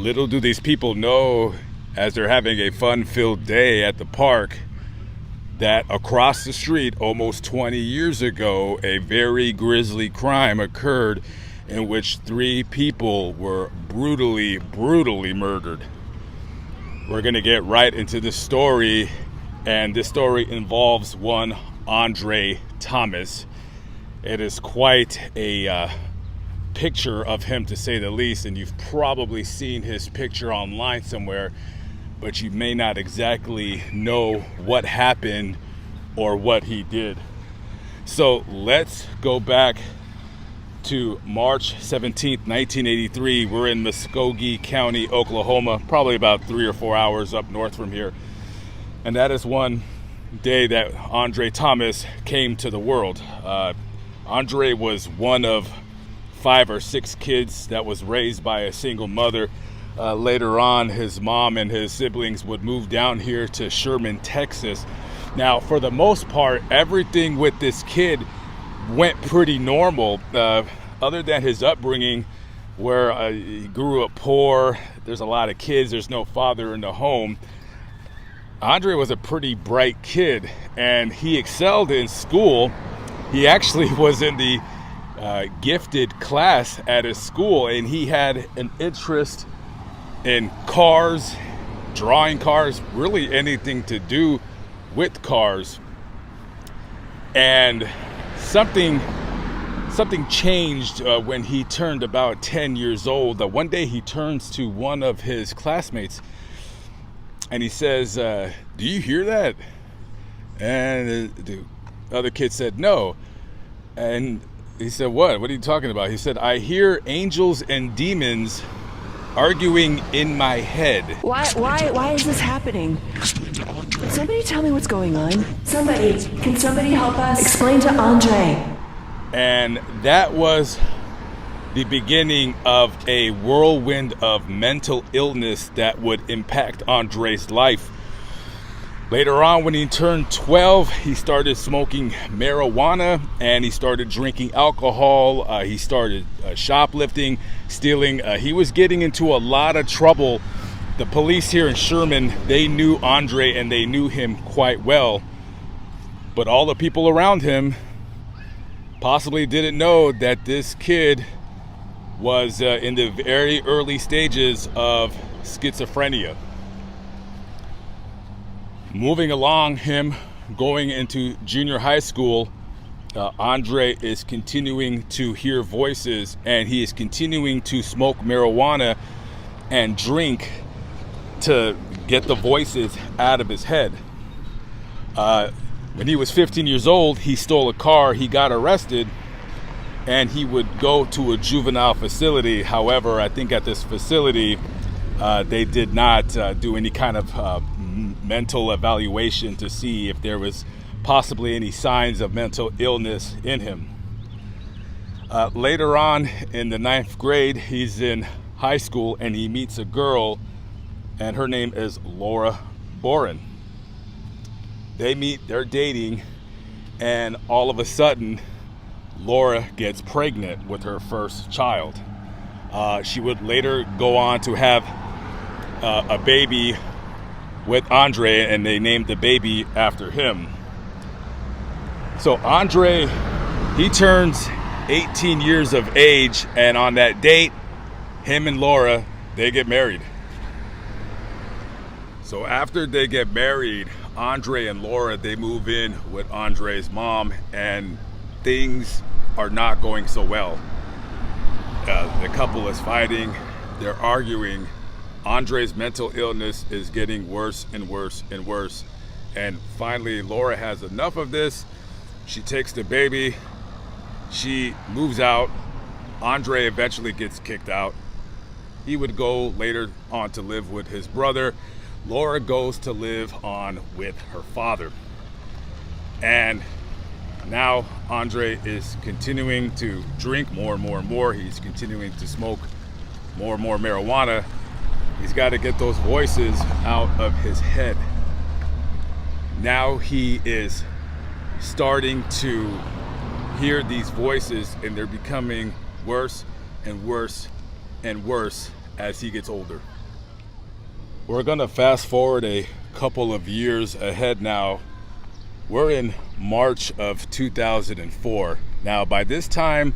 Little do these people know, as they're having a fun-filled day at the park, that across the street almost 20 years ago, a very grisly crime occurred in which 3 people were brutally murdered. We're going to get right into the story, and this story involves one Andre Thomas. It is quite a picture of him, to say the least, and you've probably seen his picture online somewhere, but you may not exactly know what happened or what he did. So let's go back to March 17th, 1983. We're in Muskogee County, Oklahoma, probably about 3 or 4 hours up north from here. And that is one day that Andre Thomas came to the world. Andre was one of 5 or 6 kids that was raised by a single mother. Later on, his mom and his siblings would move down here to Sherman, Texas. Now, for the most part, everything with this kid went pretty normal, other than his upbringing, where he grew up poor. There's a lot of kids. There's no father in the home. Andre was a pretty bright kid, and he excelled in school. He actually was in the gifted class at his school, and he had an interest in cars, drawing cars, really anything to do with cars. And something changed when he turned about 10 years old. One day he turns to one of his classmates and he says, "Do you hear that?" And the other kid said, "No." And he said, What are you talking about?" He said, "I hear angels and demons arguing in my head." Why is this happening? Somebody tell me what's going on. Can somebody help us? Explain to Andre. And that was the beginning of a whirlwind of mental illness that would impact Andre's life. Later on, when he turned 12, he started smoking marijuana and he started drinking alcohol. He started shoplifting, stealing. He was getting into a lot of trouble. The police here in Sherman, they knew Andre and they knew him quite well. But all the people around him possibly didn't know that this kid was in the very early stages of schizophrenia. Moving along, him going into junior high school, Andre is continuing to hear voices, and he is continuing to smoke marijuana and drink to get the voices out of his head. When he was 15 years old, he stole a car, he got arrested, and he would go to a juvenile facility. However, I think at this facility, they did not do any kind of mental evaluation to see if there was possibly any signs of mental illness in him. Later on in the 9th grade, he's in high school and he meets a girl, and her name is Laura Boren. They meet, they're dating, and all of a sudden, Laura gets pregnant with her first child. She would later go on to have a baby with Andre, and they named the baby after him. So Andre, he turns 18 years of age, and on that date, him and Laura, they get married. So after they get married, Andre and Laura, they move in with Andre's mom, and things are not going so well. The couple is fighting, they're arguing. Andre's mental illness is getting worse and worse and worse. And finally, Laura has enough of this. She takes the baby, she moves out. Andre eventually gets kicked out. He would go later on to live with his brother. Laura goes to live on with her father. And now Andre is continuing to drink more and more and more. He's continuing to smoke more and more marijuana. He's got to get those voices out of his head. Now he is starting to hear these voices, and they're becoming worse and worse and worse as he gets older. We're gonna fast forward a couple of years ahead now. We're in March of 2004. Now, by this time,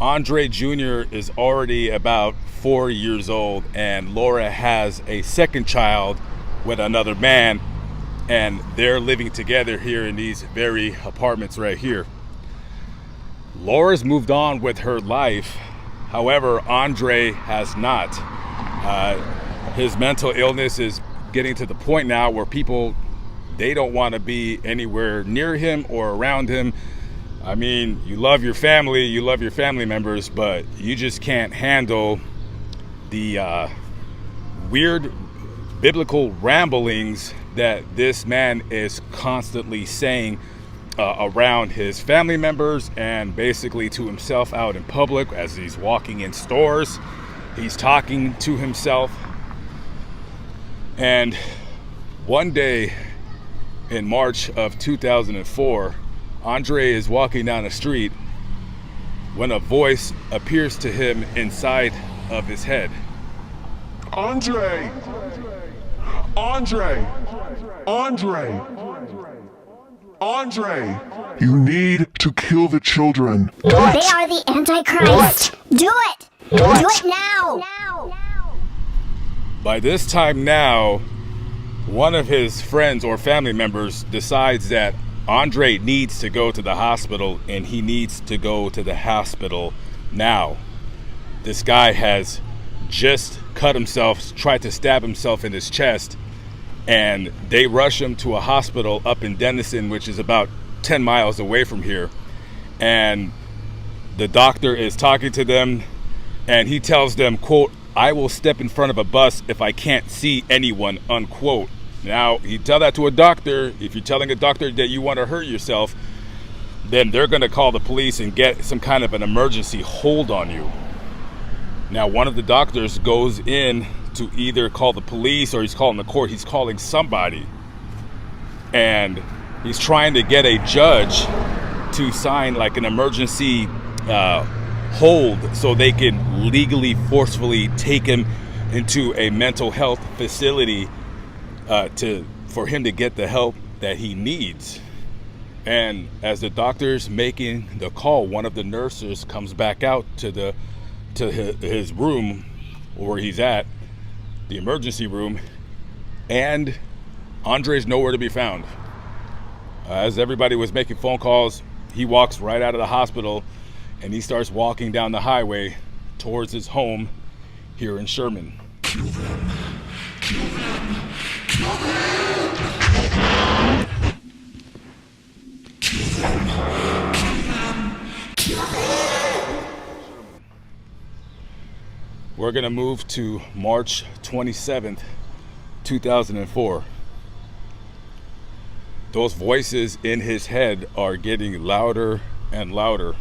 Andre Jr. is already about 4 years old, and Laura has a second child with another man, and they're living together here in these very apartments right here. Laura's moved on with her life. However, Andre has not. His mental illness is getting to the point now where people, they don't want to be anywhere near him or around him. I mean, you love your family, you love your family members, but you just can't handle the weird biblical ramblings that this man is constantly saying around his family members and basically to himself out in public as he's walking in stores. He's talking to himself. And one day in March of 2004, Andre is walking down the street when a voice appears to him inside of his head. Andre! Andre! Andre! Andre! You need to kill the children. They are the Antichrist. Do it! Do it now! By this time now, one of his friends or family members decides that Andre needs to go to the hospital, and he needs to go to the hospital now. This guy has just cut himself, tried to stab himself in his chest, and they rush him to a hospital up in Denison, which is about 10 miles away from here. And the doctor is talking to them, and he tells them, quote, "I will step in front of a bus if I can't see anyone," unquote. Now, you tell that to a doctor. If you're telling a doctor that you want to hurt yourself, then they're going to call the police and get some kind of an emergency hold on you. Now, one of the doctors goes in to either call the police or he's calling the court. He's calling somebody. And he's trying to get a judge to sign like an emergency hold so they can legally, forcefully take him into a mental health facility for him to get the help that he needs. And as the doctor's making the call, one of the nurses comes back out to his room where he's at, the emergency room, and Andre's nowhere to be found. As everybody was making phone calls, he walks right out of the hospital and he starts walking down the highway towards his home here in Sherman. Kill them. Kill them. Kill them. Kill them. Kill them. Kill them. We're going to move to March 27th, 2004. Those voices in his head are getting louder and louder.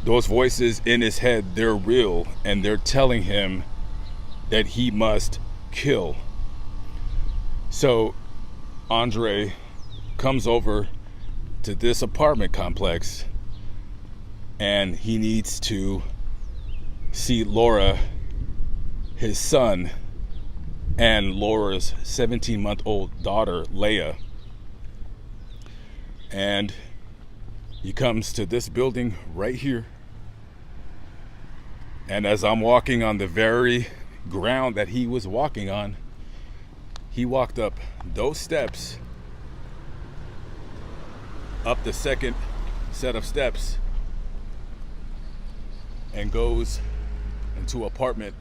Those voices in his head, they're real, and they're telling him that he must kill. So Andre comes over to this apartment complex, and he needs to see Laura, his son, and Laura's 17-month-old daughter, Leia. And he comes to this building right here. And as I'm walking on the very ground that he was walking on, he walked up those steps, up the second set of steps, and goes into apartment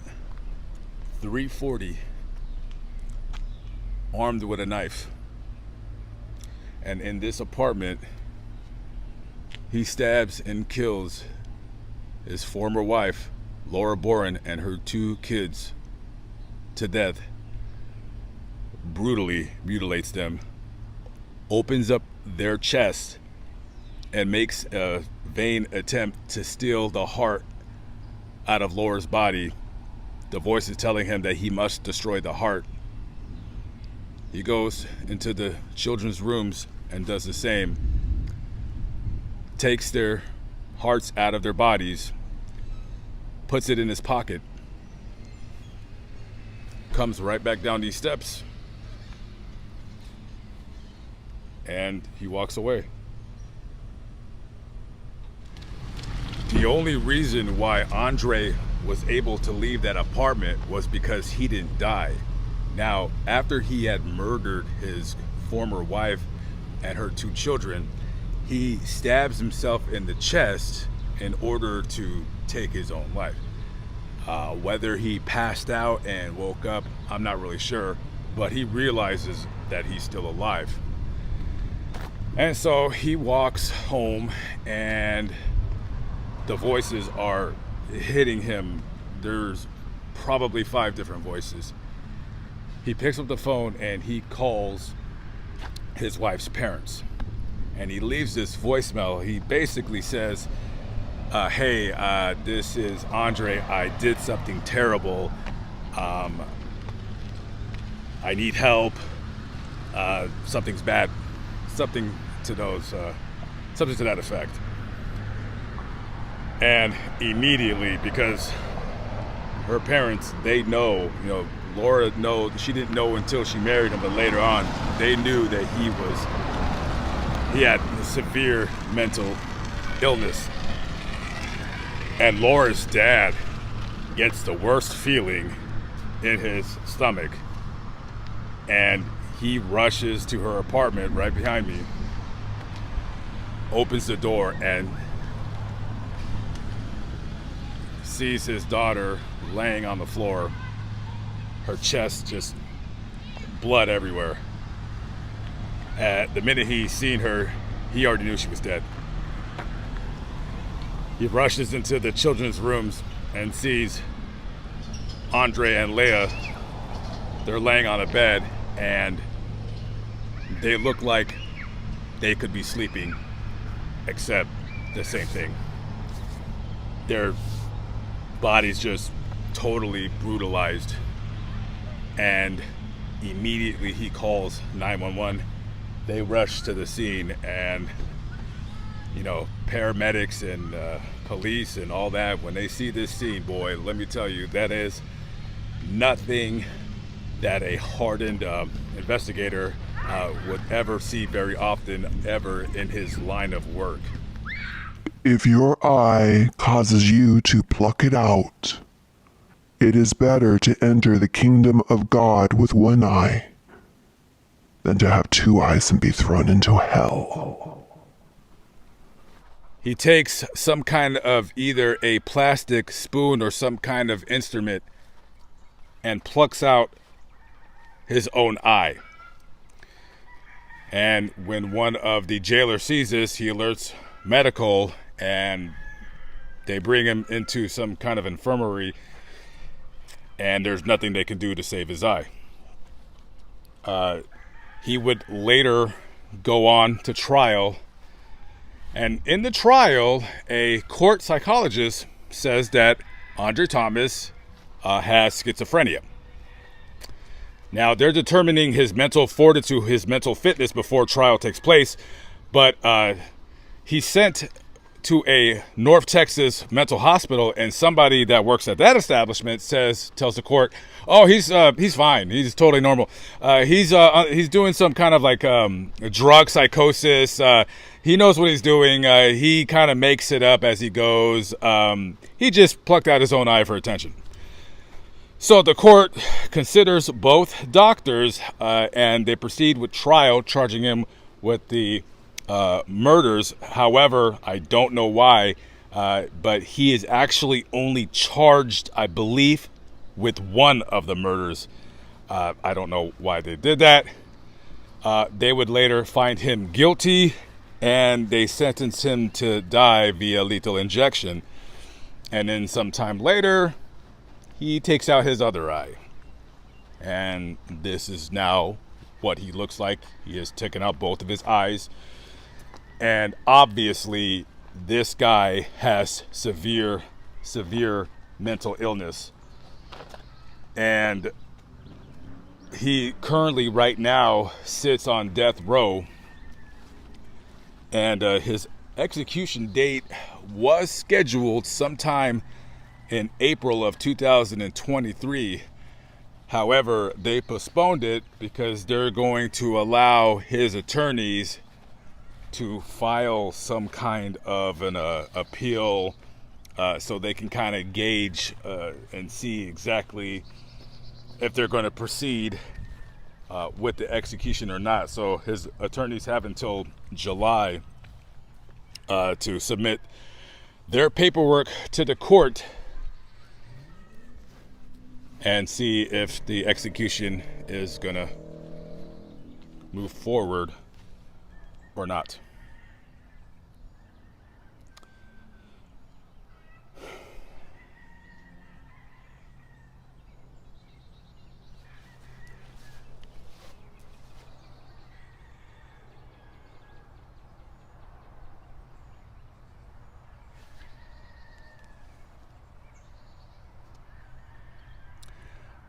340, armed with a knife. And in this apartment, he stabs and kills his former wife, Laura Boren, and her 2 kids to death. Brutally mutilates them, opens up their chest, and makes a vain attempt to steal the heart out of Laura's body. The voice is telling him that he must destroy the heart. He goes into the children's rooms and does the same. Takes their hearts out of their bodies, puts it in his pocket, comes right back down these steps, and he walks away. The only reason why Andre was able to leave that apartment was because he didn't die. Now, after he had murdered his former wife and her 2 children, he stabs himself in the chest in order to take his own life. Whether he passed out and woke up, I'm not really sure, but he realizes that he's still alive. And so he walks home, and the voices are hitting him. There's probably 5 different voices. He picks up the phone and he calls his wife's parents, and he leaves this voicemail. He basically says, hey, this is Andre. I did something terrible. I need help. Something's bad. Something to that effect. And immediately, because her parents, they know, Laura she didn't know until she married him, but later on, they knew that he had severe mental illness. And Laura's dad gets the worst feeling in his stomach, and he rushes to her apartment right behind me, opens the door, and sees his daughter laying on the floor, her chest just blood everywhere. The minute he seen her, he already knew she was dead. He rushes into the children's rooms and sees Andre and Leia. They're laying on a bed, and they look like they could be sleeping, except the same thing. Their bodies just totally brutalized. And immediately he calls 911. They rush to the scene, and paramedics and police and all that, when they see this scene, boy, let me tell you, that is nothing that a hardened investigator would ever see very often, ever in his line of work. If your eye causes you to pluck it out, it is better to enter the kingdom of God with one eye than to have 2 eyes and be thrown into hell. He takes some kind of either a plastic spoon or some kind of instrument and plucks out his own eye. And when one of the jailers sees this, he alerts medical, and they bring him into some kind of infirmary, and there's nothing they can do to save his eye. He would later go on to trial, and in the trial, a court psychologist says that Andre Thomas has schizophrenia. Now, they're determining his mental fortitude, his mental fitness before trial takes place, but he's sent to a North Texas mental hospital, and somebody that works at that establishment tells the court, "Oh, he's fine. He's totally normal. He's doing some kind of like drug psychosis. He knows what he's doing. He kind of makes it up as he goes. He just plucked out his own eye for attention." So the court considers both doctors, and they proceed with trial, charging him with the murders. However, I don't know why, but he is actually only charged, I believe, with one of the murders. I don't know why they did that. They would later find him guilty, and they sentenced him to die via lethal injection. And then sometime later, he takes out his other eye. And this is now what he looks like. He has taken out both of his eyes. And obviously, this guy has severe mental illness. And he currently, right now, sits on death row. And his execution date was scheduled sometime in April of 2023. However, they postponed it because they're going to allow his attorneys to file some kind of an appeal, so they can kind of gauge and see exactly if they're going to proceed with the execution or not. So his attorneys have until July to submit their paperwork to the court and see if the execution is going to move forward or not.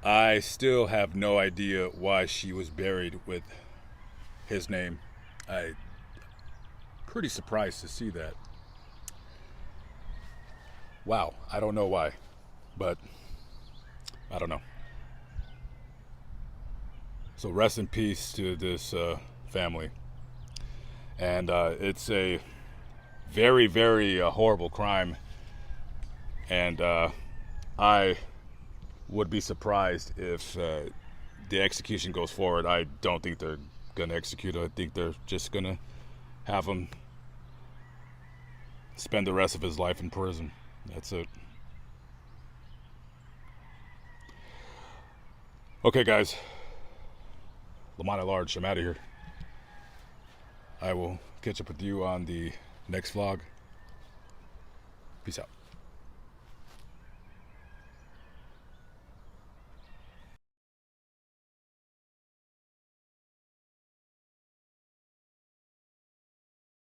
I still have no idea why she was buried with his name. I'm pretty surprised to see that. Wow, I don't know why, but I don't know. So rest in peace to this family. And it's a very, very horrible crime. And I would be surprised if the execution goes forward. I don't think they're going to execute it. I think they're just going to have him spend the rest of his life in prison. That's it. Okay, guys. Lamont at large. I'm out of here. I will catch up with you on the next vlog. Peace out.